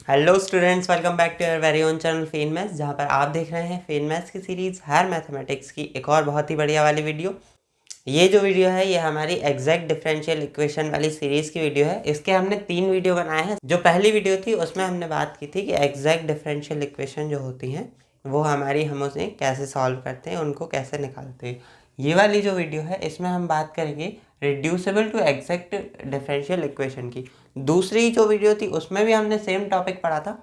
Hello students, welcome back to your very own channel Fen maths, जहाँ पर आप देख रहे हैं फेन मैथ्स की सीरीज़ हायर मैथमेटिक्स की एक और बहुत ही बढ़िया वाली वीडियो। ये जो वीडियो है ये हमारी एग्जैक्ट डिफरेंशियल इक्वेशन वाली सीरीज़ की वीडियो है। इसके हमने 3 वीडियो बनाए हैं। जो पहली वीडियो थी उसमें हमने बात की थी कि एग्जैक्ट डिफरेंशियल इक्वेशन जो होती हैं वो हम उसे कैसे सॉल्व करते हैं, उनको कैसे निकालते हैं। ये वाली जो वीडियो है इसमें हम बात करेंगे reducible to exact differential equation की। दूसरी जो वीडियो थी उसमें भी हमने सेम टॉपिक पढ़ा था।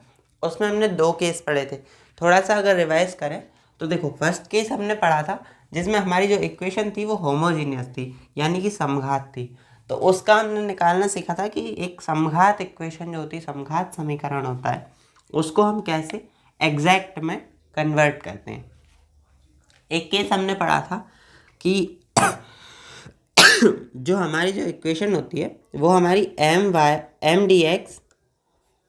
उसमें हमने 2 केस पढ़े थे। थोड़ा सा अगर रिवाइज करें तो देखो, फर्स्ट केस हमने पढ़ा था जिसमें हमारी जो इक्वेशन थी वो होमोजीनियस थी, यानी कि समघात थी। तो उसका हमने निकालना सीखा था कि एक समघात इक्वेशन जो होती है, समघात समीकरण होता है, उसको हम कैसे एग्जैक्ट में कन्वर्ट करते हैं। एक केस हमने पढ़ा था कि जो हमारी जो इक्वेशन होती है वो हमारी m d x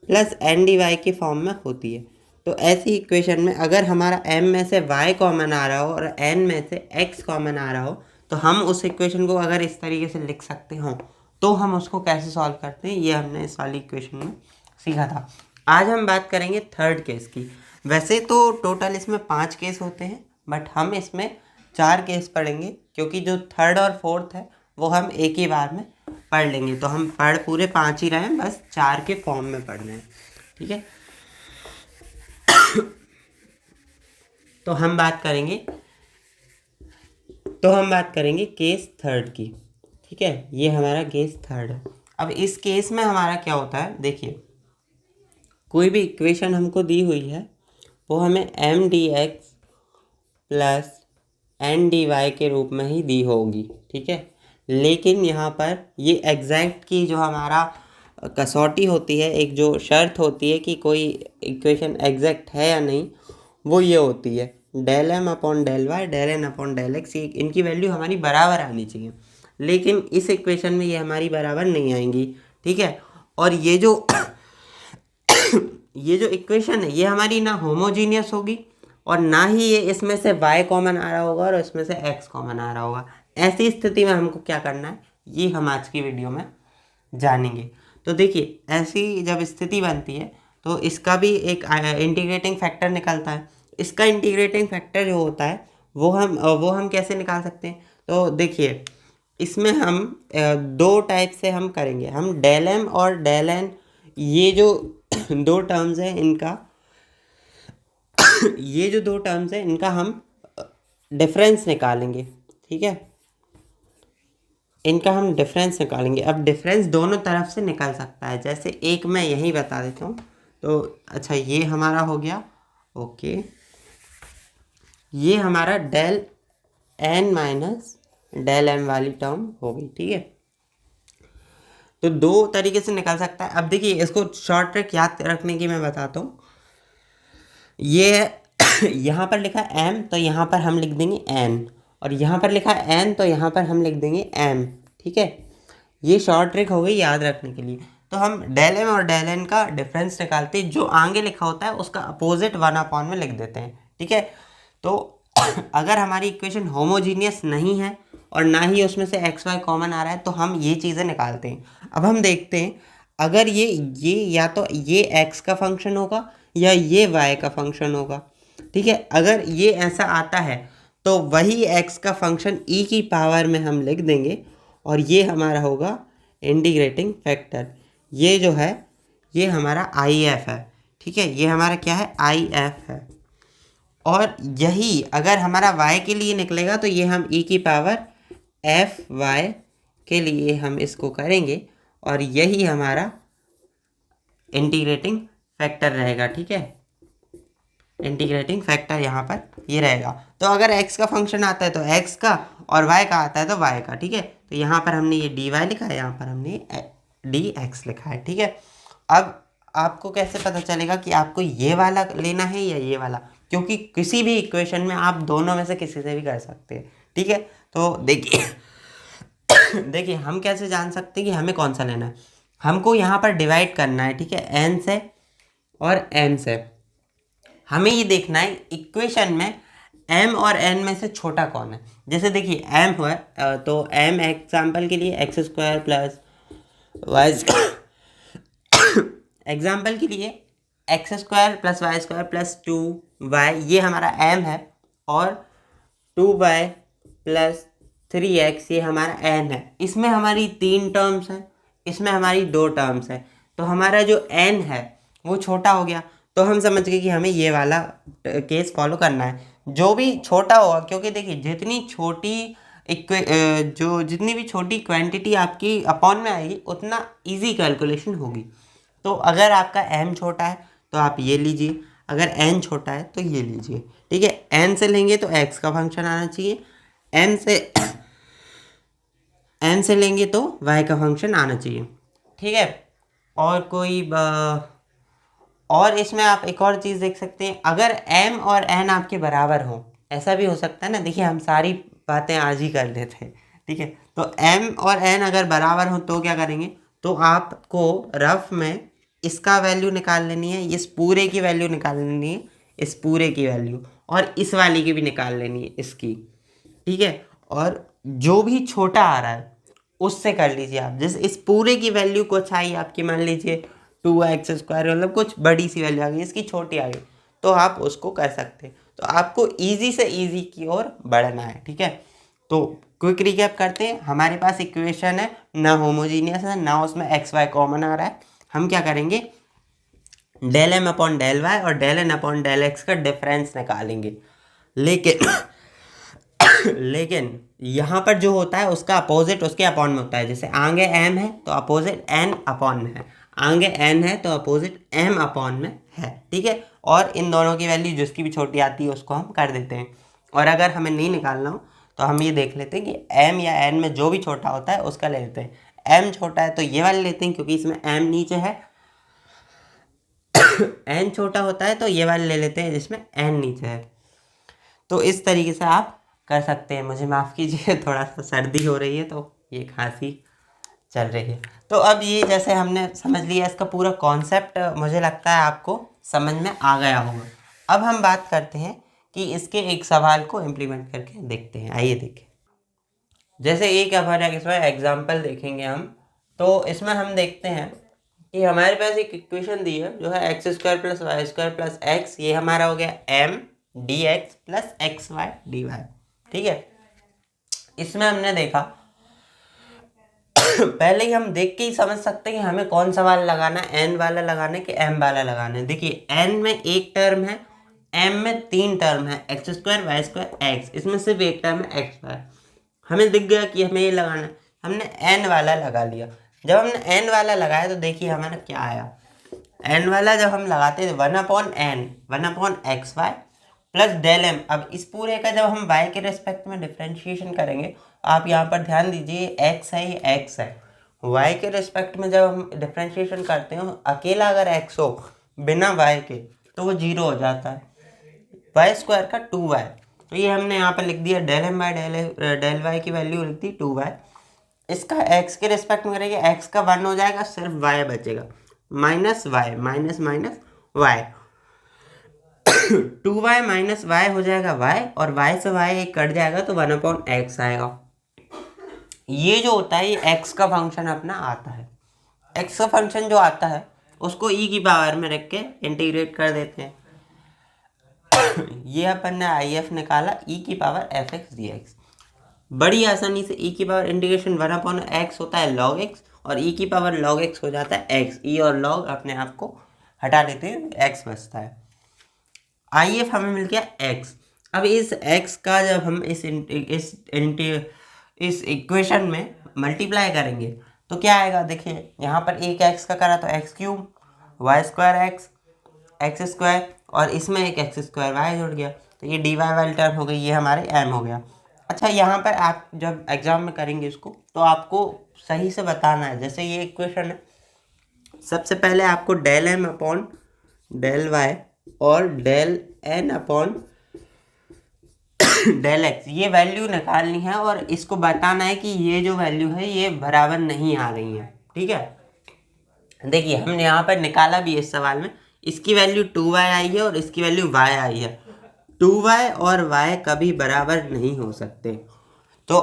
plus n d y के फॉर्म में होती है। तो ऐसी इक्वेशन में अगर हमारा m में से y कॉमन आ रहा हो और n में से x कॉमन आ रहा हो तो हम उस इक्वेशन को अगर इस तरीके से लिख सकते हो तो हम उसको कैसे सॉल्व करते हैं, ये हमने इस वाली इक्वेशन में सीखा था। आज हम बात करेंगे थर्ड केस की। वैसे तो टोटल इसमें 5 केस होते हैं, बट हम इसमें 4 केस पढ़ेंगे क्योंकि जो थर्ड और फोर्थ है वो हम एक ही बार में पढ़ लेंगे। तो हम पढ़ पूरे 5 ही रहे हैं, बस 4 के फॉर्म में पढ़ने हैं। ठीक है, तो हम बात करेंगे केस थर्ड की। ठीक है, ये हमारा केस थर्ड है। अब इस केस में हमारा क्या होता है, देखिए, कोई भी इक्वेशन हमको दी हुई है वो हमें m d x plus n d y के रूप में ही दी होगी। ठीक है, लेकिन यहाँ पर ये एग्जैक्ट की जो हमारा कसौटी होती है, एक जो शर्त होती है कि कोई इक्वेशन एग्जैक्ट है या नहीं, वो ये होती है del M upon del y del N upon del x. इनकी वैल्यू हमारी बराबर आनी चाहिए, लेकिन इस इक्वेशन में ये हमारी बराबर नहीं आएंगी। ठीक है, और ये जो ये जो इक्वेशन है ये हमारी ना होमोजीनियस होगी और ना ही ये इसमें से y कॉमन आ रहा होगा और इसमें से x कॉमन आ रहा होगा। ऐसी स्थिति में हमको क्या करना है ये हम आज की वीडियो में जानेंगे। तो देखिए, ऐसी जब स्थिति बनती है तो इसका भी एक इंटीग्रेटिंग फैक्टर निकलता है। इसका इंटीग्रेटिंग फैक्टर जो होता है वो हम कैसे निकाल सकते हैं। तो देखिए, इसमें हम 2 टाइप से हम करेंगे। हम डेल एम और डेल एन, ये जो 2 टर्म्स हैं इनका ये जो 2 टर्म्स हैं इनका हम डिफरेंस निकालेंगे। ठीक है, इनका हम डिफरेंस निकालेंगे। अब डिफरेंस दोनों तरफ से निकल सकता है, जैसे एक मैं यही बता देता हूँ। तो अच्छा, ये हमारा हो गया। ओके, ये हमारा del n minus del m वाली टर्म हो गई। ठीक है, तो 2 तरीके से निकल सकता है। अब देखिए, इसको शॉर्ट ट्रिक याद रखने की मैं बताता हूँ। ये यहाँ पर लिखा m तो यहाँ पर हम लिख देंगे n, और यहाँ पर लिखा n तो यहाँ पर हम लिख देंगे m। ठीक है, ये शॉर्ट ट्रिक हो गई याद रखने के लिए। तो हम डेल m और डेल n का डिफरेंस निकालते हैं, जो आगे लिखा होता है उसका अपोजिट 1 में लिख देते हैं। ठीक है, तो अगर हमारी इक्वेशन होमोजीनियस नहीं है और ना ही उसमें से एक्स वाई कॉमन आ रहा है तो हम ये चीज़ें निकालते हैं। अब हम देखते हैं, अगर ये या तो ये x का फंक्शन होगा या ये y का फंक्शन होगा। ठीक है, अगर ये ऐसा आता है तो वही x का फंक्शन e की पावर में हम लिख देंगे और ये हमारा होगा इंटीग्रेटिंग फैक्टर। ये जो है ये हमारा IF है। ठीक है, ये हमारा क्या है, IF है। और यही अगर हमारा y के लिए निकलेगा तो ये हम e की पावर FY के लिए हम इसको करेंगे और यही हमारा इंटीग्रेटिंग फैक्टर रहेगा। ठीक है, इंटीग्रेटिंग फैक्टर यहाँ पर ये रहेगा। तो अगर x का फंक्शन आता है तो x का और y का आता है तो y का। ठीक है, तो यहाँ पर हमने ये dy लिखा है, यहाँ पर हमने dx लिखा है। ठीक है, अब आपको कैसे पता चलेगा कि आपको ये वाला लेना है या ये वाला, क्योंकि किसी भी इक्वेशन में आप दोनों में से किसी से भी कर सकते हैं। ठीक है, तो देखिए देखिए, हम कैसे जान सकते हैं कि हमें कौन सा लेना है। हमको यहाँ पर डिवाइड करना है, ठीक है, n से और m से। हमें ये देखना है इक्वेशन में m और n में से छोटा कौन है। जैसे देखिए, m है तो m एग्जाम्पल के लिए x square plus y example के लिए x square plus y square plus 2y ये हमारा m है, और 2y प्लस 3x ये हमारा n है। इसमें हमारी 3 टर्म्स हैं, इसमें हमारी 2 टर्म्स है, तो हमारा जो n है वो छोटा हो गया। तो हम समझ गए कि हमें ये वाला केस फॉलो करना है, जो भी छोटा होगा, क्योंकि देखिए जितनी भी छोटी क्वांटिटी आपकी अपॉन में आएगी उतना इजी कैलकुलेशन होगी। तो अगर आपका m छोटा है तो आप ये लीजिए, अगर n छोटा है तो ये लीजिए, ठीक है। n से लेंगे तो x का फंक्शन आना चाहिए, n से लेंगे तो y का फंक्शन आना चाहिए, ठीक है। और इसमें आप एक और चीज़ देख सकते हैं, अगर m और n आपके बराबर हो, ऐसा भी हो सकता है ना, देखिए हम सारी बातें आज ही कर लेते हैं, ठीक है। तो m और n अगर बराबर हो तो क्या करेंगे, तो आपको रफ में इसका वैल्यू निकाल लेनी है, इस पूरे की वैल्यू निकाल लेनी है, इस पूरे की वैल्यू, और इस वाली की भी निकाल लेनी है, इसकी, ठीक है। और जो भी छोटा आ रहा है उससे कर लीजिए आप। जैसे इस पूरे की वैल्यू कुछ आई आपकी, मान लीजिए 2x स्क्वायर, मतलब कुछ बड़ी सी वैल्यू आ गई, इसकी छोटी आ गई, तो आप उसको कर सकते हैं। तो आपको ईजी से ईजी की ओर बढ़ना है, ठीक है। तो क्विक रिकैप करते हैं। हमारे पास इक्वेशन है, ना होमोजीनियस है, ना उसमें एक्स वाई कॉमन आ रहा है। हम क्या करेंगे, del M upon del Y और del N upon del X का डिफरेंस निकालेंगे। लेकिन लेकिन यहाँ पर जो होता है उसका अपोजिट उसके अपॉन में होता है। जैसे आगे m है तो अपोजिट n अपॉन में है, आगे n है तो अपोजिट m अपॉन में है, ठीक है। और इन दोनों की वैल्यू जिसकी भी छोटी आती है उसको हम कर देते हैं। और अगर हमें नहीं निकालना हो तो हम ये देख लेते हैं कि m या n में जो भी छोटा होता है उसका ले लेते हैं। m छोटा है तो ये वाले लेते हैं, क्योंकि इसमें m नीचे है। n छोटा होता है तो ये वाले ले लेते हैं जिसमें n नीचे है। तो इस तरीके से आप कर सकते हैं। मुझे माफ़ कीजिए, थोड़ा सा सर्दी हो रही है तो ये खांसी चल रही है। तो अब ये जैसे हमने समझ लिया, इसका पूरा कॉन्सेप्ट मुझे लगता है आपको समझ में आ गया होगा। अब हम बात करते हैं कि इसके एक सवाल को इम्प्लीमेंट करके देखते हैं। आइए देखें। जैसे एक हमारे इसमें एग्जाम्पल देखेंगे हम, तो इसमें हम देखते हैं कि हमारे पास एक इक्वेशन दी है जो है x square plus y square plus x, ये हमारा हो गया m dx plus x y d y, ठीक है। इसमें हमने देखा पहले ही हम देख के ही समझ सकते हैं कि हमें कौन सा वाला लगाना है, n वाला लगाना है कि m वाला लगाना है। देखिए n में एक टर्म है, m में 3 टर्म है, x square y square x, इसमें सिर्फ एक टर्म है एक्स वाई। हमें दिख गया कि हमें ये लगाना है, हमने n वाला लगा लिया। जब हमने n वाला लगाया तो देखिए हमारा क्या आया। n वाला जब हम लगाते हैं 1/x/y प्लस डेल एम। अब इस पूरे का जब हम y के रेस्पेक्ट में डिफ्रेंशिएशन करेंगे, आप यहाँ पर ध्यान दीजिए, x है, ये x है। y के रेस्पेक्ट में जब हम डिफ्रेंशिएशन करते हैं, अकेला अगर x हो बिना y के तो वो 0 हो जाता है। वाई स्क्वायर का 2y, तो ये हमने यहाँ पर लिख दिया del m by del y की वैल्यू लिख दी 2y। इसका x के रेस्पेक्ट में करेंगे, x का 1 हो जाएगा, सिर्फ y बचेगा, minus y minus minus y, 2y minus y हो जाएगा y, और y से y एक कट जाएगा तो 1/x आएगा। ये जो होता है ये x का फंक्शन अपना आता है। x का फंक्शन जो आता है उसको e की पावर में रख के इंटीग्रेट कर देते हैं। ये अपन ने IF निकाला, e की पावर fx dx। बड़ी आसानी से e की पावर इंटीग्रेशन 1/x होता है log x, और e की पावर log x हो जाता है x। e और log अपने आप को हटा देते हैं, x बचता है। IF हमें मिल गया x। अब इस x का जब हम इस इक्वेशन में मल्टीप्लाई करेंगे तो क्या आएगा, देखिए यहाँ पर एक x का करा तो x cube, y square x square, और इसमें एक एक्स स्क्वायर वाई जुड़ गया, तो ये डी वाई वाली टर्म हो गई, ये हमारे m हो गया। अच्छा, यहाँ पर आप जब एग्जाम में करेंगे इसको तो आपको सही से बताना है। जैसे ये इक्वेशन है, सबसे पहले आपको del M upon del Y और del N upon del X ये वैल्यू निकालनी है, और इसको बताना है कि ये जो वैल्यू है ये बराबर नहीं आ रही है, ठीक है। देखिए हमने यहाँ पर निकाला भी इस सवाल में, इसकी वैल्यू 2y आई है और इसकी वैल्यू y आई है। 2y और y कभी बराबर नहीं हो सकते। तो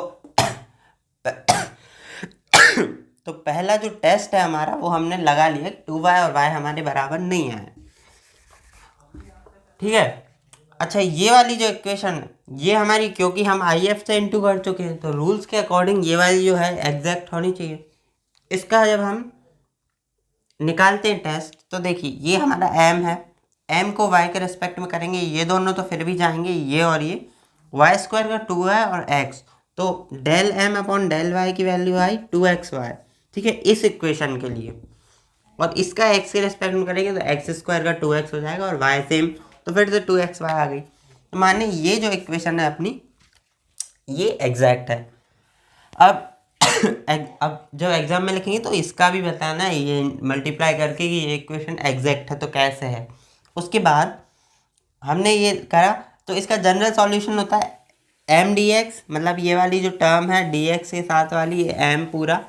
तो पहला जो टेस्ट है हमारा वो हमने लगा लिया, 2y और y हमारे बराबर नहीं आए। ठीक है। अच्छा, ये वाली जो इक्वेशन है ये हमारी, क्योंकि हम आई एफ से इंटू कर चुके हैं तो रूल्स के अकॉर्डिंग ये वाली जो है एग्जैक्ट होनी चाहिए। इसका जब हम निकालते हैं टेस्ट तो देखिए ये हमारा एम है, एम को वाई के रिस्पेक्ट में करेंगे, ये दोनों तो फिर भी जाएंगे, ये और ये वाई स्क्वायर का 2 है और एक्स, तो del M upon del y की वैल्यू आई 2xy, ठीक है, इस इक्वेशन के लिए। और इसका एक्स के रिस्पेक्ट में करेंगे तो एक्स स्क्वायर का 2x हो जाएगा और वाई सेम, तो फिर से 2xy आ गई। तो माने ये जो इक्वेशन है अपनी ये एग्जैक्ट है। अब अब जब एग्जाम में लिखेंगे तो इसका भी बताना है ये मल्टीप्लाई करके कि ये इक्वेशन एग्जैक्ट है तो कैसे है। उसके बाद हमने ये करा तो इसका जनरल सॉल्यूशन होता है एम डी एक्स, मतलब ये वाली जो टर्म है डी एक्स के साथ वाली ये एम पूरा,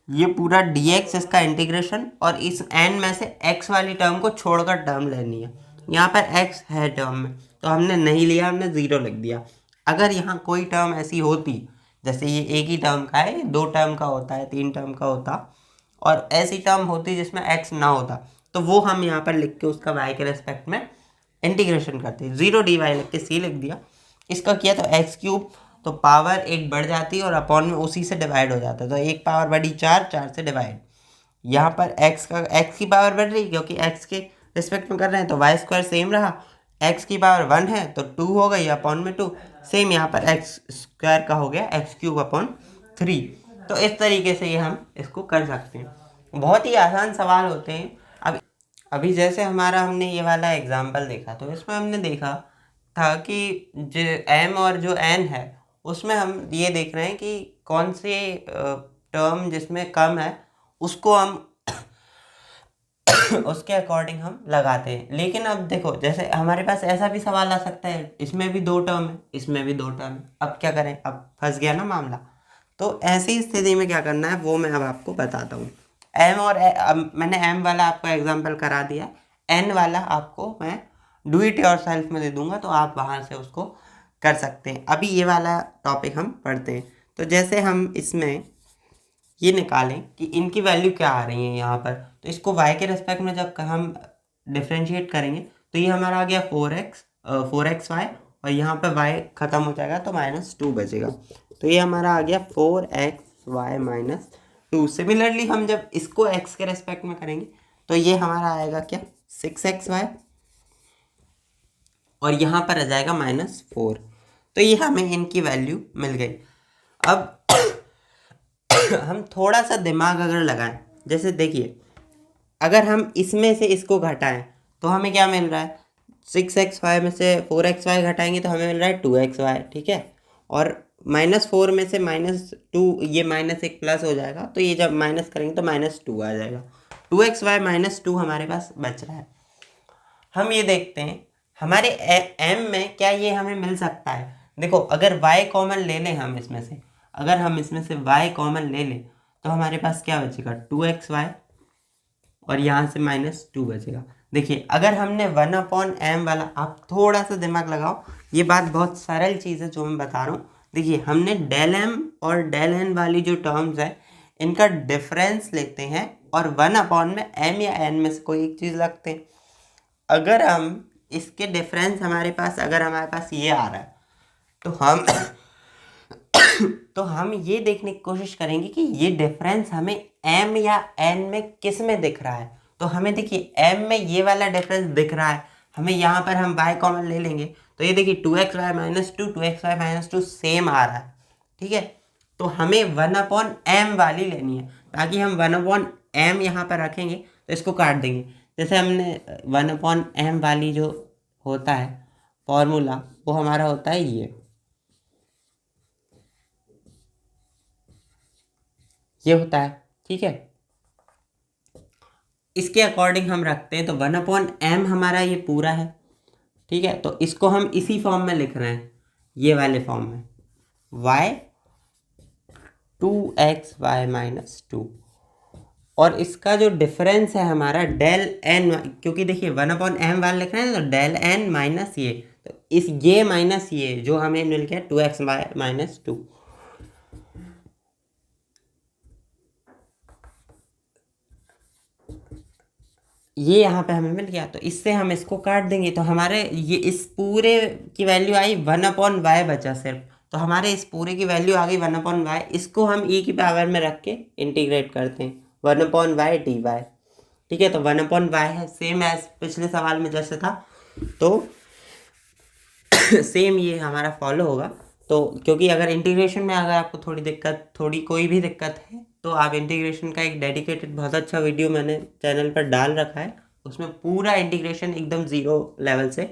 ये पूरा डी एक्स इसका इंटीग्रेशन, और इस एन में से एक्स वाली टर्म को छोड़कर टर्म लेनी है। यहाँ पर एक्स है टर्म में तो हमने नहीं लिया, हमने ज़ीरो लिख दिया। अगर यहाँ कोई टर्म ऐसी होती, जैसे ये एक ही टर्म का है, 2 टर्म का होता है, 3 टर्म का होता, और ऐसी टर्म होती जिसमें एक्स ना होता, तो वो हम यहाँ पर लिख के उसका वाई के रेस्पेक्ट में इंटीग्रेशन करते हैं, 0 डी वाई लिख के सी लिख दिया। इसका किया तो एक्स क्यूब, तो पावर एक बढ़ जाती है और अपॉन में उसी से डिवाइड हो जाता है, तो एक पावर बढ़ी 4, 4 से डिवाइड। यहाँ पर एक्स की पावर बढ़ रही क्योंकि एक्स के रिस्पेक्ट में कर रहे हैं तो वाई स्क्वायर सेम रहा, एक्स की पावर 1 है तो 2 हो गई अपॉन में 2, सेम यहाँ पर एक्स स्क्वायर का हो गया एक्स क्यूब अपॉन 3। तो इस तरीके से ये हम इसको कर सकते हैं, बहुत ही आसान सवाल होते हैं। अब अभी जैसे हमारा हमने ये वाला एग्जाम्पल देखा तो इसमें हमने देखा था कि जो एम और जो एन है उसमें हम ये देख रहे हैं कि कौन से टर्म जिसमें कम है उसको हम उसके अकॉर्डिंग हम लगाते हैं। लेकिन अब देखो जैसे हमारे पास ऐसा भी सवाल आ सकता है, इसमें भी 2 टर्म है, इसमें भी 2 टर्म है, अब क्या करें, अब फंस गया ना मामला। तो ऐसी स्थिति में क्या करना है वो मैं अब आपको बताता हूँ। एम और अब मैंने एम वाला आपको एग्जाम्पल करा दिया, एन वाला आपको मैं डू इट योर सेल्फ में दे दूंगा तो आप वहाँ से उसको कर सकते हैं। अभी ये वाला टॉपिक हम पढ़ते हैं। तो जैसे हम इसमें ये निकालें कि इनकी वैल्यू क्या आ रही है यहाँ पर, तो इसको y के रेस्पेक्ट में जब हम डिफ्रेंशिएट करेंगे तो ये हमारा आ गया 4xy, और यहाँ पे y ख़त्म हो जाएगा तो -2 बचेगा, तो ये हमारा आ गया 4xy -2। सिमिलरली हम जब इसको x के रेस्पेक्ट में करेंगे तो ये हमारा आएगा क्या 6xy, और यहाँ पर आ जाएगा -4। तो ये हमें इनकी वैल्यू मिल गई। अब हम थोड़ा सा दिमाग अगर लगाएं, जैसे देखिए अगर हम इसमें से इसको घटाएं तो हमें क्या मिल रहा है, 6xy में से 4xy घटाएंगे तो हमें मिल रहा है 2xy, ठीक है, और -4 में से -2, ये -1 प्लस हो जाएगा तो ये जब माइनस करेंगे तो -2 आ जाएगा, 2xy -2 हमारे पास बच रहा है। हम ये देखते हैं हमारे एम में क्या ये हमें मिल सकता है। देखो अगर y कॉमन ले लें हम इसमें से, अगर हम इसमें से y कॉमन ले लें तो हमारे पास क्या बचेगा 2xy, और यहाँ से -2 बचेगा। देखिए अगर हमने 1/m वाला, आप थोड़ा सा दिमाग लगाओ, ये बात बहुत सरल चीज़ है जो मैं बता रहा हूँ। देखिए हमने डेल m और डेल n वाली जो टर्म्स है इनका डिफरेंस लेते हैं और 1/m या n में से कोई एक चीज़ लगते हैं। अगर हम इसके डिफरेंस हमारे पास, अगर हमारे पास ये आ रहा है तो हम ये देखने की कोशिश करेंगे कि ये डिफरेंस हमें m या n में किस में दिख रहा है। तो हमें देखिए m में ये वाला डिफरेंस दिख रहा है, हमें यहाँ पर हम y कॉमन ले लेंगे तो ये देखिए 2xy -2 सेम आ रहा है, ठीक है। तो हमें 1/m वाली लेनी है, ताकि हम 1/m यहाँ पर रखेंगे तो इसको काट देंगे। जैसे हमने 1/m वाली जो होता है फॉर्मूला वो हमारा होता है ये होता है, ठीक है। इसके अकॉर्डिंग हम रखते हैं तो 1/m हमारा ये पूरा है, ठीक है। तो इसको हम इसी फॉर्म में लिख रहे हैं, ये वाले फॉर्म में y 2xy -2, और इसका जो डिफरेंस है हमारा डेल n, क्योंकि देखिए 1/m वाला लिख रहे हैं तो डेल n माइनस ये, तो इस ये माइनस ये जो हमें मिल गया 2xy -2। ये यहाँ पे हमें मिल गया, तो इससे हम इसको काट देंगे तो हमारे ये इस पूरे की वैल्यू आई 1/y बचा सिर्फ। तो हमारे इस पूरे की वैल्यू आ गई 1/y। इसको हम e की पावर में रख के इंटीग्रेट करते हैं 1/y dy। ठीक है, तो 1/y है, सेम एज पिछले सवाल में जैसे था, तो सेम ये हमारा फॉलो होगा। तो क्योंकि अगर इंटीग्रेशन में अगर आपको थोड़ी कोई भी दिक्कत है तो आप इंटीग्रेशन का एक डेडिकेटेड बहुत अच्छा वीडियो मैंने चैनल पर डाल रखा है, उसमें पूरा इंटीग्रेशन एकदम ज़ीरो लेवल से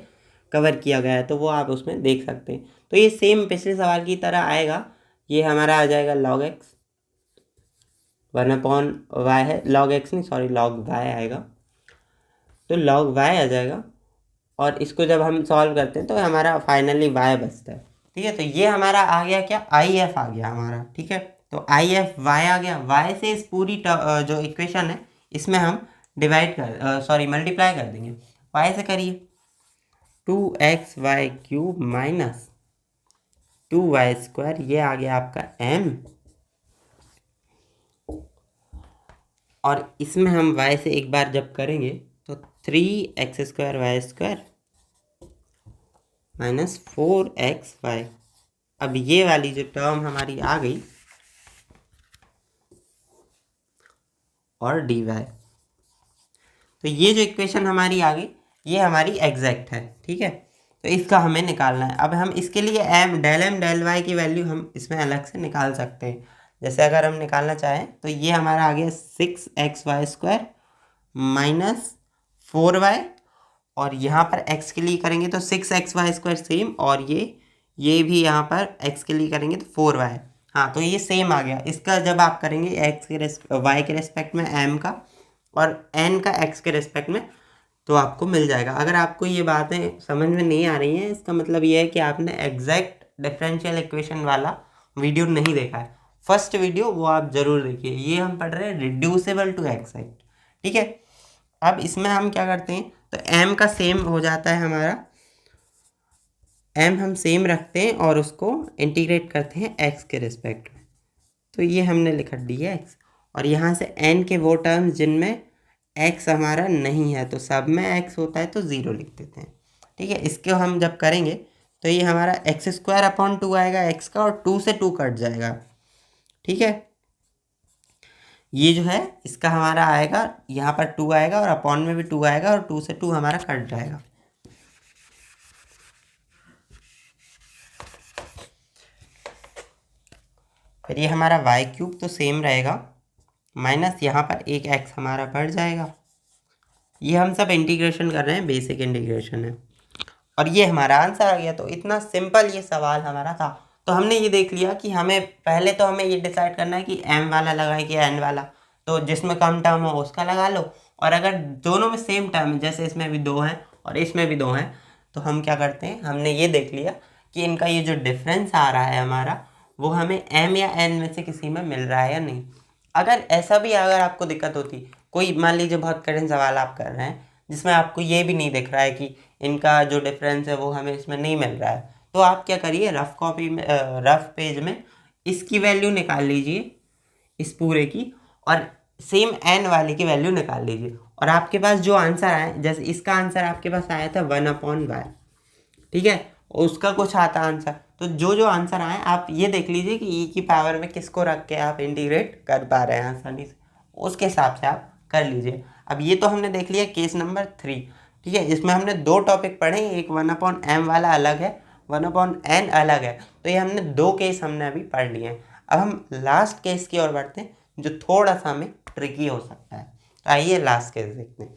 कवर किया गया है, तो वो आप उसमें देख सकते हैं। तो ये सेम पिछले सवाल की तरह आएगा। ये हमारा आ जाएगा log x, 1/y है, log x नहीं सॉरी log y आएगा, तो log y आ जाएगा। और इसको जब हम सॉल्व करते हैं तो हमारा फाइनली y बचता है। ठीक है, तो ये हमारा आ गया क्या, आई एफ आ गया हमारा। ठीक है, तो आई एफ वाई आ गया। y से इस पूरी जो इक्वेशन है इसमें हम मल्टीप्लाई कर देंगे। y से करिए 2xy³ माइनस 2y², ये आ गया आपका m, और इसमें हम y से एक बार जब करेंगे तो 3x² y² माइनस 4xy। अब ये वाली जो टर्म हमारी आ गई और dy, तो ये जो इक्वेशन हमारी आ गई ये हमारी एग्जैक्ट है। ठीक है, तो इसका हमें निकालना है। अब हम इसके लिए डेल एम डेल वाई की वैल्यू हम इसमें अलग से निकाल सकते हैं। जैसे अगर हम निकालना चाहें तो ये हमारा आ गया 6xy² माइनस 4y, और यहाँ पर x के लिए करेंगे तो 6xy² सेम, और ये भी यहाँ पर x के लिए करेंगे तो 4y। हाँ, तो ये सेम आ गया। इसका जब आप करेंगे y के रेस्पेक्ट में m का और n का x के रेस्पेक्ट में, तो आपको मिल जाएगा। अगर आपको ये बातें समझ में नहीं आ रही हैं, इसका मतलब ये है कि आपने एग्जैक्ट डिफरेंशियल इक्वेशन वाला वीडियो नहीं देखा है। फर्स्ट वीडियो वो आप ज़रूर देखिए। ये हम पढ़ रहे हैं रिड्यूसिबल टू एग्जैक्ट। ठीक है, अब इसमें हम क्या करते हैं, तो m का सेम हो जाता है हमारा, m हम सेम रखते हैं और उसको इंटीग्रेट करते हैं x के रिस्पेक्ट में। तो ये हमने लिखा dx, और यहाँ से n के वो टर्म्स जिनमें x हमारा नहीं है, तो सब में x होता है तो 0 लिख देते हैं। ठीक है, इसको हम जब करेंगे तो ये हमारा x² आएगा x का, और 2 से 2 कट जाएगा। ठीक है, ये जो है इसका हमारा आएगा, यहाँ पर 2 आएगा और अपॉन में भी 2 आएगा, और 2 से 2 हमारा कट जाएगा। फिर ये हमारा y³ तो सेम रहेगा, माइनस यहाँ पर एक x हमारा बढ़ जाएगा। ये हम सब इंटीग्रेशन कर रहे हैं, बेसिक इंटीग्रेशन है, और ये हमारा आंसर आ गया। तो इतना सिंपल ये सवाल हमारा था। तो हमने ये देख लिया कि हमें पहले तो हमें ये डिसाइड करना है कि m वाला लगाए कि n वाला, तो जिसमें कम टर्म हो उसका लगा लो, और अगर दोनों में सेम टर्म है, जैसे इसमें भी 2 हैं और इसमें भी 2 हैं, तो हम क्या करते हैं, हमने ये देख लिया कि इनका ये जो डिफरेंस आ रहा है हमारा, वो हमें m या n में से किसी में मिल रहा है या नहीं। अगर आपको दिक्कत होती, कोई मान लीजिए बहुत कठिन सवाल आप कर रहे हैं जिसमें आपको ये भी नहीं दिख रहा है कि इनका जो डिफरेंस है वो हमें इसमें नहीं मिल रहा है, तो आप क्या करिए, रफ पेज में इसकी वैल्यू निकाल लीजिए, इस पूरे की, और सेम n वाले की वैल्यू निकाल लीजिए, और आपके पास जो आंसर आए, जैसे इसका आंसर आपके पास आया था 1/y। ठीक है, उसका कुछ आता आंसर, तो जो आंसर आए आप ये देख लीजिए कि e की पावर में किसको रख के आप इंटीग्रेट कर पा रहे हैं आसानी से, उसके हिसाब से आप कर लीजिए। अब ये तो हमने देख लिया केस नंबर 3। ठीक है, इसमें हमने 2 टॉपिक पढ़े, एक 1/m वाला अलग है, 1/n अलग है, तो ये हमने 2 केस हमने अभी पढ़ लिए हैं। अब हम लास्ट केस की ओर बढ़ते हैं जो थोड़ा सा हमें ट्रिकी हो सकता है। तो आइए लास्ट केस देखते हैं।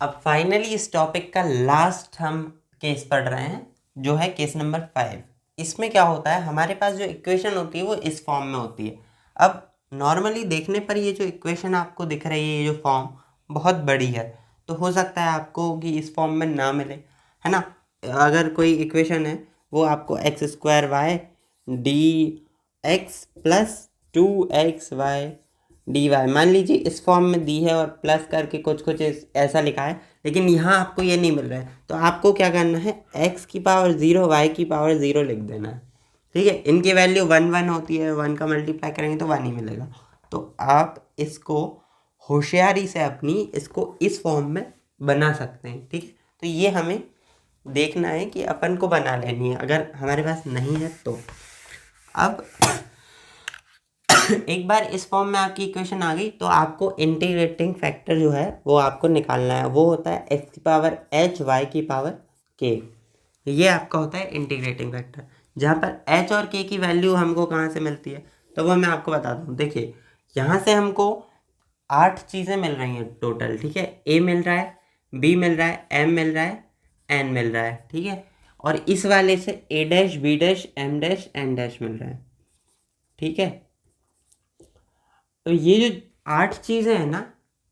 अब फाइनली इस टॉपिक का लास्ट हम केस पढ़ रहे हैं, जो है केस नंबर 5। इसमें क्या होता है, हमारे पास जो इक्वेशन होती है वो इस फॉर्म में होती है। अब नॉर्मली देखने पर ये जो इक्वेशन आपको दिख रही है, ये जो फॉर्म बहुत बड़ी है, तो हो सकता है आपको कि इस फॉर्म में ना मिले, है ना। अगर कोई इक्वेशन है वो आपको x² dx plus 2xy dy, मान लीजिए इस फॉर्म में दी है और प्लस करके कुछ ऐसा लिखा है, लेकिन यहाँ आपको ये नहीं मिल रहा है, तो आपको क्या करना है, x की पावर 0 y की पावर 0 लिख देना है। ठीक है, इनकी वैल्यू 1 होती है, 1 का मल्टीप्लाई करेंगे तो 1 ही मिलेगा। तो आप इसको होशियारी से इसको इस फॉर्म में बना सकते हैं, ठीक है। तो ये हमें देखना है कि अपन को बना लेनी है, अगर हमारे पास नहीं है तो। अब एक बार इस फॉर्म में आपकी इक्वेशन आ गई तो आपको इंटीग्रेटिंग फैक्टर जो है वो आपको निकालना है। वो होता है x की पावर h y की पावर k। ये आपका होता है इंटीग्रेटिंग फैक्टर, जहाँ पर h और k की वैल्यू हमको कहाँ से मिलती है तो वो मैं आपको बताता हूँ। देखिए यहाँ से हमको 8 चीज़ें मिल रही हैं टोटल, ठीक है। a मिल रहा है, b मिल रहा है, m मिल रहा है, n मिल रहा है, ठीक है। और इस वाले से a dash b dash m dash n dash मिल रहा है, ठीक है। तो ये जो 8 चीज़ें हैं ना,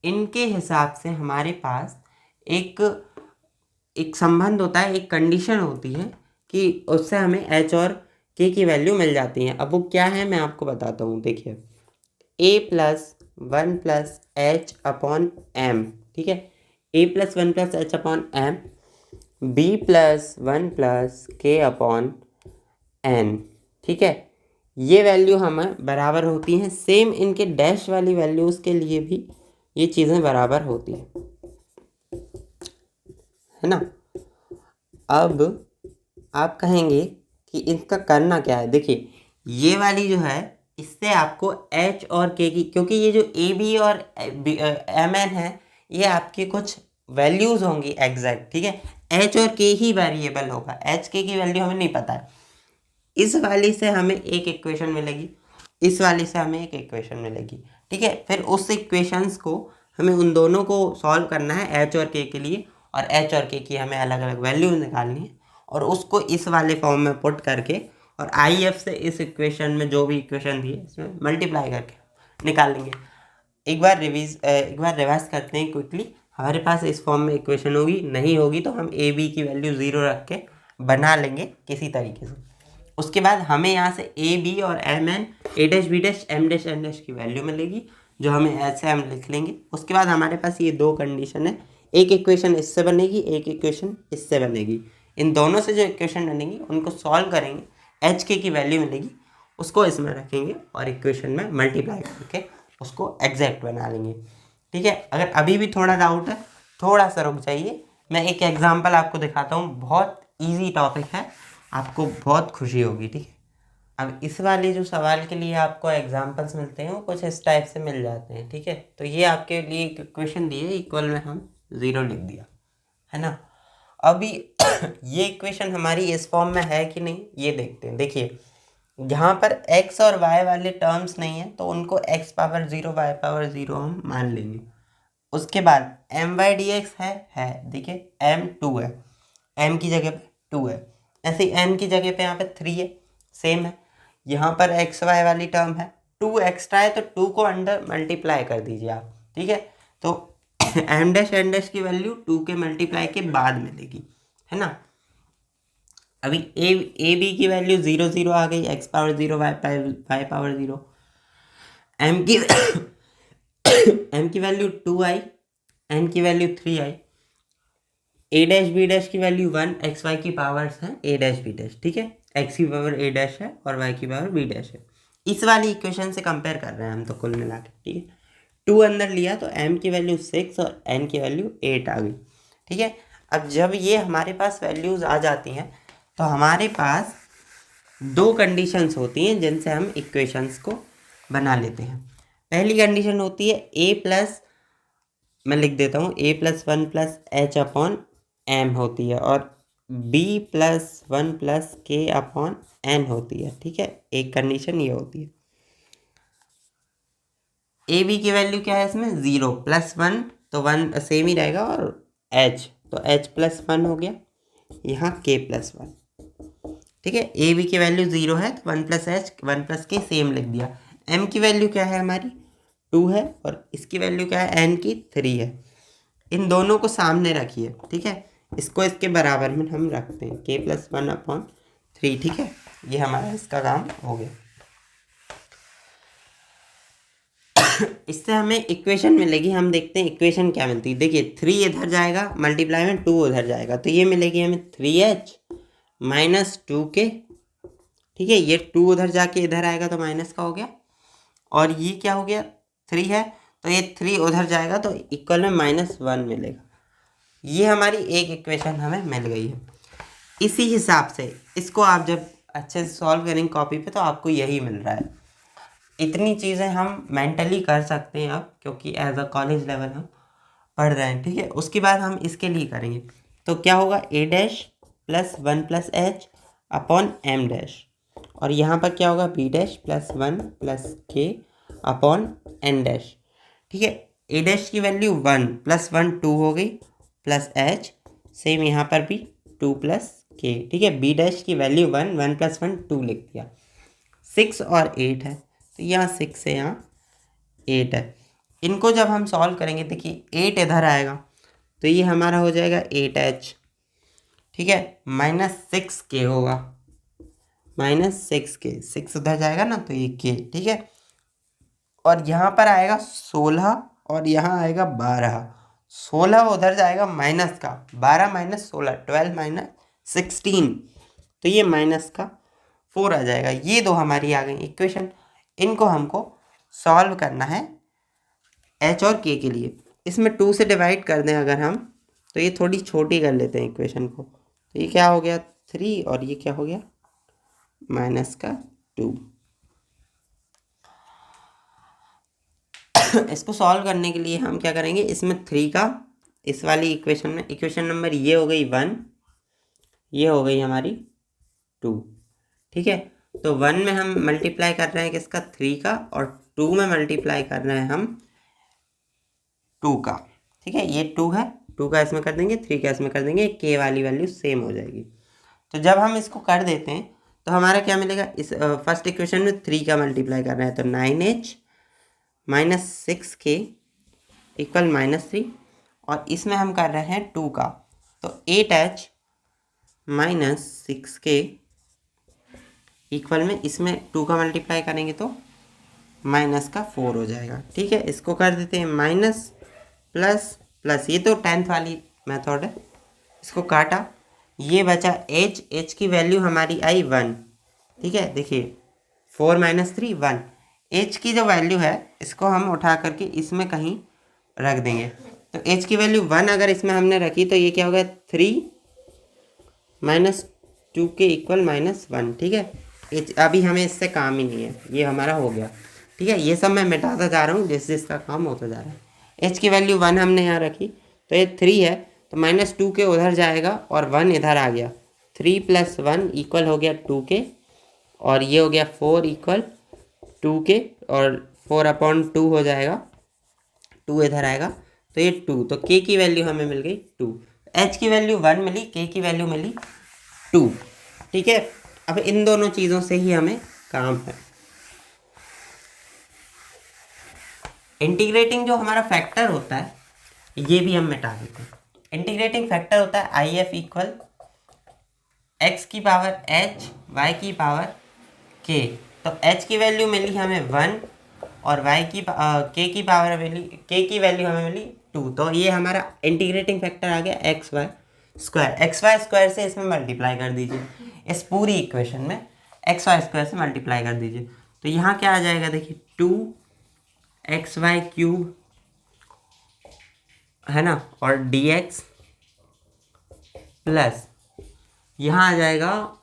इनके हिसाब से हमारे पास एक एक संबंध होता है, एक कंडीशन होती है कि उससे हमें एच और के की वैल्यू मिल जाती है। अब वो क्या है मैं आपको बताता हूँ। देखिए a plus one plus H upon m, ठीक है। a plus one plus H upon m, b plus one plus के अपॉन एन, ठीक है। ये वैल्यू हमें बराबर होती हैं, सेम इनके डैश वाली वैल्यूज़ के लिए भी ये चीज़ें बराबर होती हैं, है ना। अब आप कहेंगे कि इसका करना क्या है। देखिए ये वाली जो है इससे आपको h और k की, क्योंकि ये जो ए बी और एम एन है ये आपके कुछ वैल्यूज़ होंगी एग्जैक्ट, ठीक है। h और k ही वेरिएबल होगा, h k की वैल्यू हमें नहीं पता है। इस वाली से हमें एक इक्वेशन मिलेगी, इस वाली से हमें एक इक्वेशन मिलेगी, ठीक है। फिर उस इक्वेशंस को हमें उन दोनों को सॉल्व करना है h और k के लिए, और h और k की हमें अलग अलग वैल्यू निकालनी है और उसको इस वाले फॉर्म में पुट करके और आई एफ से इस इक्वेशन में जो भी इक्वेशन दी है इसमें मल्टीप्लाई करके निकाल लेंगे। एक बार रिवाइज करते हैं क्विकली। हमारे पास इस फॉर्म में इक्वेशन होगी, नहीं होगी तो हम ए बी की वैल्यू 0 रख के बना लेंगे किसी तरीके से। उसके बाद हमें यहाँ से ए बी और M N, A dash B dash M dash N dash की वैल्यू मिलेगी, जो हमें ऐसे हम लिख लेंगे। उसके बाद हमारे पास ये दो कंडीशन है, एक इक्वेशन इससे बनेगी, एक इक्वेशन इससे बनेगी। इन दोनों से जो इक्वेशन बनेगी उनको सॉल्व करेंगे, एच के की वैल्यू मिलेगी, उसको इसमें रखेंगे और इक्वेशन में मल्टीप्लाई करके उसको एग्जैक्ट बना लेंगे, ठीक है। अगर अभी भी थोड़ा डाउट है थोड़ा सा रुक जाइए, मैं एक एग्जांपल आपको दिखाता हूँ। बहुत इजी टॉपिक है, आपको बहुत खुशी होगी, ठीक है। अब इस वाले जो सवाल के लिए आपको एग्जांपल्स मिलते हैं वो कुछ इस टाइप से मिल जाते हैं, ठीक है। तो ये आपके लिए एक इक्वेशन दी है, इक्वल में हम 0 लिख दिया, है ना। अभी ये इक्वेशन हमारी इस फॉर्म में है कि नहीं ये देखते हैं। देखिए यहाँ पर x और y वाले टर्म्स नहीं है तो उनको x पावर 0 y पावर 0 हम मान लेंगे। उसके बाद एम वाई डी एक्स है, देखिए m 2 है, m की जगह पे 2 है, ऐसे n की जगह पे यहाँ पे 3 है, सेम है। यहाँ पर एक्स वाई वाली टर्म है, 2 एक्स्ट्रा है तो 2 को अंडर मल्टीप्लाई कर दीजिए आप, ठीक है। तो एम डैश एन डैश की वैल्यू 2 के मल्टीप्लाई के बाद मिलेगी, है ना। अभी ए बी की वैल्यू 0 0 आ गई, x power 0 y power 0, m की एम की वैल्यू 2 आई, एन की वैल्यू 3 आई, ए डैश बी डैश की वैल्यू 1, एक्स वाई की पावर्स हैं ए डैश बी डैश, ठीक है। एक्स की पावर ए डैश है और वाई की पावर बी डैश है। इस वाली इक्वेशन से कंपेयर कर रहे हैं हम तो कुल मिला के, ठीक है। 2 अंदर लिया तो एम की वैल्यू 6 और एन की वैल्यू 8 आ गई, ठीक है। अब जब ये हमारे पास वैल्यूज़ आ जाती हैं तो हमारे पास दो कंडीशंस होती हैं जिनसे हम इक्वेशंस को बना लेते हैं। पहली कंडीशन होती है ए प्लस, मैं लिख देता हूँ, A plus one plus H upon M होती है, और बी प्लस वन प्लस के अपॉन एन होती है, ठीक है। एक कंडीशन ये होती है। ए बी की वैल्यू क्या है इसमें 0 प्लस 1 तो 1 सेम ही रहेगा, और एच तो एच प्लस 1 हो गया, यहाँ के प्लस 1, ठीक है। ए बी की वैल्यू 0 है तो 1 प्लस एच 1 प्लस के सेम लिख दिया। एम की वैल्यू क्या है हमारी 2 है, और इसकी वैल्यू क्या है एन की 3 है। इन दोनों को सामने रखिए, ठीक है। इसको इसके बराबर में हम रखते हैं के प्लस 1 अपॉन 3, ठीक है। ये हमारा इसका काम हो गया। इससे हमें इक्वेशन मिलेगी, हम देखते हैं इक्वेशन क्या मिलती है। देखिए 3 इधर जाएगा मल्टीप्लाई में 2 उधर जाएगा तो ये मिलेगी हमें 3h माइनस 2k, ठीक है। ये 2 उधर जाके इधर आएगा तो माइनस का हो गया, और ये क्या हो गया 3 है तो ये 3 उधर जाएगा तो इक्वल में -1 मिलेगा। ये हमारी एक इक्वेशन हमें मिल गई है। इसी हिसाब से इसको आप जब अच्छे से सॉल्व करेंगे कॉपी पे तो आपको यही मिल रहा है। इतनी चीज़ें हम मेंटली कर सकते हैं अब, क्योंकि एज अ कॉलेज लेवल हम पढ़ रहे हैं, ठीक है। उसके बाद हम इसके लिए करेंगे तो क्या होगा, A dash plus 1+h upon m dash, और यहाँ पर क्या होगा, B dash plus 1+k upon n dash, ठीक है। ए डैश की वैल्यू 1 + 1 2 हो गई, प्लस h, सेम यहाँ पर भी 2+k, ठीक है। बी डैश की वैल्यू 1 1 + 1 2 लिख दिया। 6 और 8 है तो यहाँ 6 है, यहाँ 8 है। इनको जब हम सॉल्व करेंगे, देखिए 8 इधर आएगा तो ये हमारा हो जाएगा 8h, ठीक है। -6k होगा, -6k, 6 उधर जाएगा ना तो ये k, ठीक है। और यहाँ पर आएगा 16 और यहाँ आएगा 12, 16 उधर जाएगा माइनस का, 12 - 16 12 - 16, तो ये माइनस का 4 आ जाएगा। ये दो हमारी आ गई इक्वेशन। इनको हमको सॉल्व करना है h और k के लिए। इसमें 2 से डिवाइड कर दें अगर हम, तो ये थोड़ी छोटी कर लेते हैं इक्वेशन को, तो ये क्या हो गया 3 और ये क्या हो गया -2। इसको सॉल्व करने के लिए हम क्या करेंगे, इसमें 3 का इस वाली इक्वेशन में, इक्वेशन नंबर ये हो गई 1, ये हो गई हमारी 2, ठीक है। तो 1 में हम मल्टीप्लाई कर रहे हैं किसका, 3 का, और 2 में मल्टीप्लाई कर रहे हैं हम 2 का, ठीक है। ये 2 है, 2 का इसमें कर देंगे, 3 का इसमें कर देंगे, के वाली वैल्यू सेम हो जाएगी। तो जब हम इसको कर देते हैं तो हमारा क्या मिलेगा, इस फर्स्ट इक्वेशन में 3 का मल्टीप्लाई कर रहे हैं तो 9h -6k इक्वल -3, और इसमें हम कर रहे हैं 2 का, तो 8h -6k इक्वल में इसमें 2 का मल्टीप्लाई करेंगे तो -4 हो जाएगा, ठीक है। इसको कर देते हैं माइनस प्लस प्लस, ये तो 10th वाली मेथड है, इसको काटा, ये बचा h की वैल्यू हमारी आई 1, ठीक है। देखिए 4 - 3 1, h की जो वैल्यू है इसको हम उठा करके इसमें कहीं रख देंगे, तो h की वैल्यू 1 अगर इसमें हमने रखी तो ये क्या हो गया 3 - 2k इक्वल -1, ठीक है। अभी हमें इससे काम ही नहीं है, ये हमारा हो गया, ठीक है। ये सब मैं मिटाता जा रहा हूँ जिस जिसका काम होता जा रहा है। h की वैल्यू 1 हमने यहाँ रखी तो ये 3 है, तो -2k उधर जाएगा और 1 इधर आ गया, 3 + 1 इक्वल हो गया 2k, और ये हो गया 4 इक्वल 2k, और 4/2 हो जाएगा, 2 इधर आएगा तो ये 2, तो k की वैल्यू हमें मिल गई 2, h की वैल्यू 1 मिली, k की वैल्यू मिली 2, ठीक है। अब इन दोनों चीज़ों से ही हमें काम है। इंटीग्रेटिंग जो हमारा फैक्टर होता है ये भी हम मिटा देते हैं। इंटीग्रेटिंग फैक्टर होता है IF इक्वल x की पावर h y की पावर k, तो h की वैल्यू मिली हमें 1 और y की k की पावर मिली, k की वैल्यू हमें मिली 2, तो ये हमारा इंटीग्रेटिंग फैक्टर आ गया xy स्क्वायर से इसमें मल्टीप्लाई कर दीजिए, इस पूरी इक्वेशन में xy स्क्वायर से मल्टीप्लाई कर दीजिए, तो यहाँ क्या आ जाएगा, देखिए 2xy³ है ना, और dx प्लस यहाँ आ जाएगा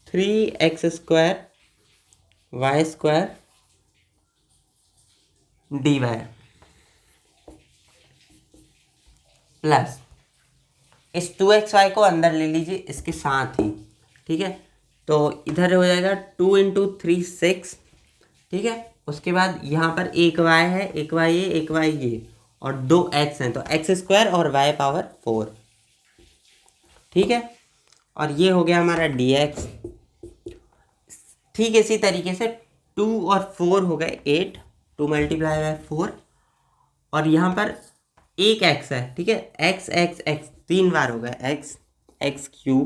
3x² y² dy प्लस इस 2xy को अंदर ले लीजिए इसके साथ ही, ठीक है। तो इधर हो जाएगा 2 × 3 6, ठीक है। उसके बाद यहाँ पर एक y है, एक y ये, एक y ये, और 2 x हैं, तो x² और y पावर 4, ठीक है। और ये हो गया हमारा dx। ठीक इसी तरीके से 2 और 4 हो गए 8, 2 × 4, और यहाँ पर एक x है, ठीक है, x 3 बार हो गया x³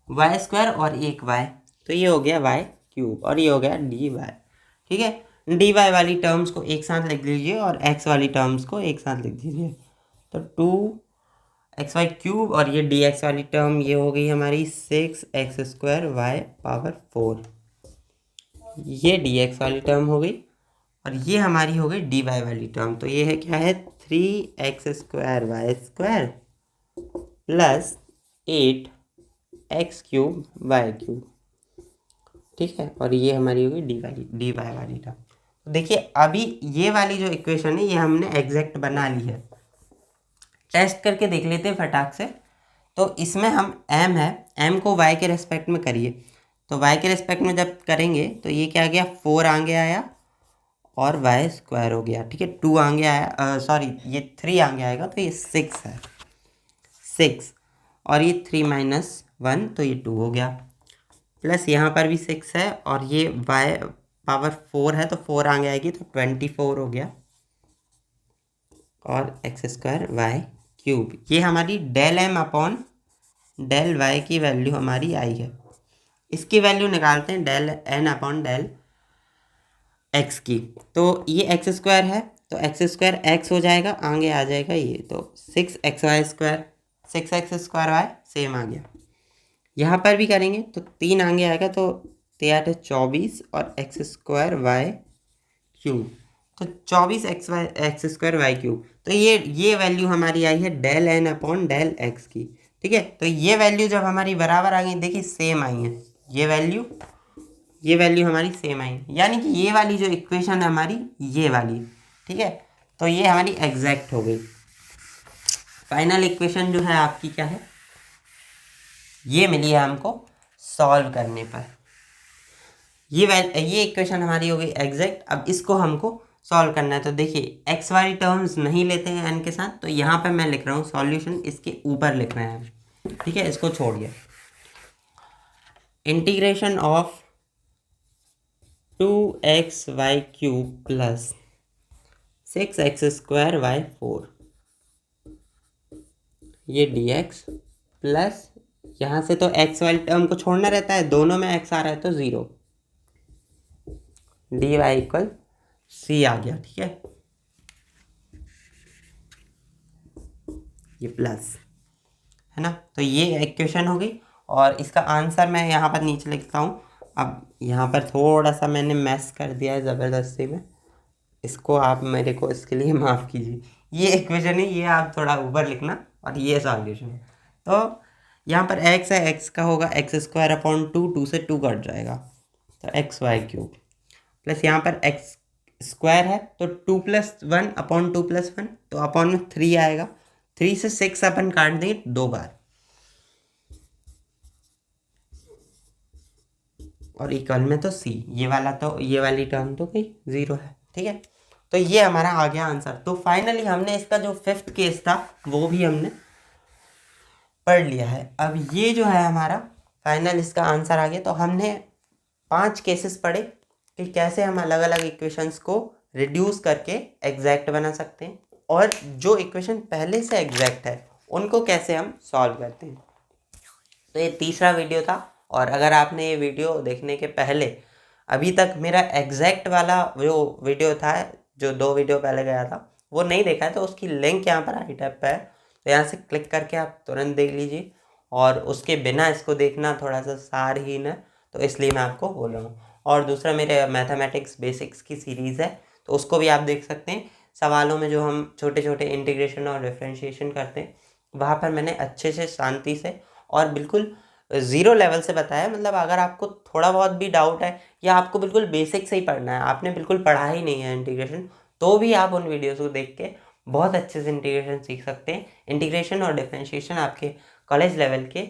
y² और एक y, तो ये हो गया y³ और ये हो गया dy, ठीक है। dy वाली टर्म्स को एक साथ लिख लीजिए और x वाली टर्म्स को एक साथ लिख दीजिए, तो 2xy³ और ये dx वाली टर्म ये हो गई हमारी 6x² y पावर 4, ये dx वाली टर्म हो गई, और ये हमारी हो गई dy वाली टर्म, तो ये है क्या है 3x² y² plus 8x³ y³। ठीक है, और ये हमारी होगी dy वाली टर्म। तो देखिए अभी ये वाली जो इक्वेशन है ये हमने एग्जैक्ट बना ली है। टेस्ट करके देख लेते हैं फटाक से। तो इसमें हम m है, m को y के रेस्पेक्ट में करिए। तो y के रेस्पेक्ट में जब करेंगे तो ये क्या आ गया, 4 आगे आया और y² हो गया। ठीक है, 2 आगे आया, सॉरी ये 3 आगे आएगा तो ये 6 है, 6। और ये 3 - 1 तो ये 2 हो गया। प्लस यहाँ पर भी 6 है और ये y पावर 4 है तो 4 आगे आएगी तो 24 हो गया और x²y³। ये हमारी del m upon del y की वैल्यू हमारी आई है। इसकी वैल्यू निकालते हैं del n upon del x की। तो ये x² है तो x² x हो जाएगा, आगे आ जाएगा ये, तो 6xy², 6x²y सेम आ गया। यहाँ पर भी करेंगे तो 3 आगे आएगा तो 3 × 24 और x²y³। तो 24x²y³। तो ये वैल्यू हमारी आई है del n upon del x की। ठीक है, तो ये वैल्यू जब हमारी बराबर आ गई, देखिए सेम आई है ये वैल्यू हमारी सेम आई है, यानी कि ये वाली जो इक्वेशन है हमारी ये वाली। ठीक है, तो ये हमारी एग्जैक्ट हो गई। फाइनल इक्वेशन जो है आपकी क्या है, ये मिली है हमको सॉल्व करने पर। ये इक्वेशन हमारी हो गई एग्जैक्ट। अब इसको हमको सॉल्व करना है। तो देखिए एक्स वाली टर्म्स नहीं लेते हैं n के साथ, तो यहाँ पे मैं लिख रहा हूँ सॉल्यूशन, इसके ऊपर लिख रहे हैं। ठीक है, इसको छोड़िए। Integration of 2xy³ plus 6x²y4 ये dx प्लस यहाँ से तो x वाली टर्म को छोड़ना रहता है, दोनों में x आ रहा है तो 0, dy = c आ गया। ठीक है, ये प्लस है ना, तो ये इक्वेशन हो गई। और इसका आंसर मैं यहाँ पर नीचे लिखता हूँ। अब यहाँ पर थोड़ा सा मैंने मैस कर दिया है ज़बरदस्ती में, इसको आप मेरे को इसके लिए माफ़ कीजिए। ये इक्वेशन है, ये आप थोड़ा ऊपर लिखना और ये सॉल्यूशन है। तो यहाँ पर x है, x का होगा x²/2, 2 से 2 कट जाएगा तो xy³ प्लस यहाँ पर x² है तो 2 + 1 अपॉन 2 + 1 तो अपॉन में 3 आएगा। 3 से 6 अपन काट देंगे 2 बार और इक्वल में तो c, ये वाली टर्म तो कोई 0 है। ठीक है, तो ये हमारा आ गया आंसर। तो फाइनली हमने इसका जो 5th केस था वो भी हमने पढ़ लिया है। अब ये जो है हमारा फाइनल इसका आंसर आ गया। तो हमने 5 केसेस पढ़े कि कैसे हम अलग अलग इक्वेशंस को रिड्यूस करके एग्जैक्ट बना सकते हैं और जो इक्वेशन पहले से एग्जैक्ट है उनको कैसे हम सॉल्व करते हैं। तो ये तीसरा वीडियो था। और अगर आपने ये वीडियो देखने के पहले अभी तक मेरा एग्जैक्ट वाला जो वीडियो था, जो 2 वीडियो पहले गया था, वो नहीं देखा है तो उसकी लिंक यहाँ पर आई टैब पे है, तो यहाँ से क्लिक करके आप तुरंत देख लीजिए। और उसके बिना इसको देखना थोड़ा सा सारहीन है, तो इसलिए मैं आपको बोल रहा हूँ। और दूसरा मेरे मैथमेटिक्स बेसिक्स की सीरीज़ है, तो उसको भी आप देख सकते हैं। सवालों में जो हम छोटे छोटे इंटीग्रेशन और डिफरेंशिएशन करते हैं, वहाँ पर मैंने अच्छे से शांति से और बिल्कुल 0 लेवल से बताया। मतलब अगर आपको थोड़ा बहुत भी डाउट है या आपको बिल्कुल बेसिक से ही पढ़ना है, आपने बिल्कुल पढ़ा ही नहीं है इंटीग्रेशन, तो भी आप उन वीडियोस को देख के बहुत अच्छे से इंटीग्रेशन सीख सकते हैं। इंटीग्रेशन और डिफरेंशिएशन आपके कॉलेज लेवल के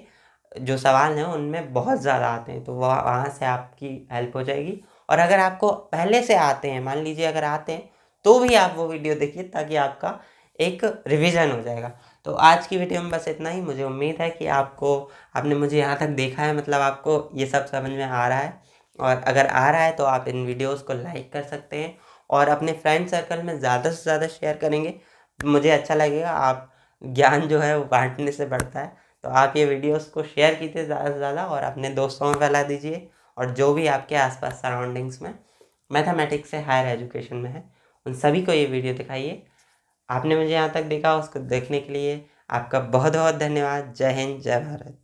जो सवाल हैं उनमें बहुत ज़्यादा आते हैं, तो वहाँ से आपकी हेल्प हो जाएगी। और अगर आपको पहले से आते हैं, मान लीजिए अगर आते हैं, तो भी आप वो वीडियो देखिए ताकि आपका एक रिवीजन हो जाएगा। तो आज की वीडियो में बस इतना ही। मुझे उम्मीद है कि आपने मुझे यहाँ तक देखा है, मतलब आपको ये सब समझ में आ रहा है। और अगर आ रहा है तो आप इन वीडियोस को लाइक कर सकते हैं और अपने फ्रेंड सर्कल में ज़्यादा से ज़्यादा शेयर करेंगे, मुझे अच्छा लगेगा। आप ज्ञान जो है वो बांटने से बढ़ता है, तो आप ये वीडियोस को शेयर कीजिए ज़्यादा से ज़्यादा और अपने दोस्तों में फैला दीजिए। और जो भी आपके आसपास सराउंडिंग्स में मैथमेटिक्स से हायर एजुकेशन में है, उन सभी को ये वीडियो दिखाइए। आपने मुझे यहाँ तक देखा, उसको देखने के लिए आपका बहुत बहुत धन्यवाद। जय हिंद, जय भारत।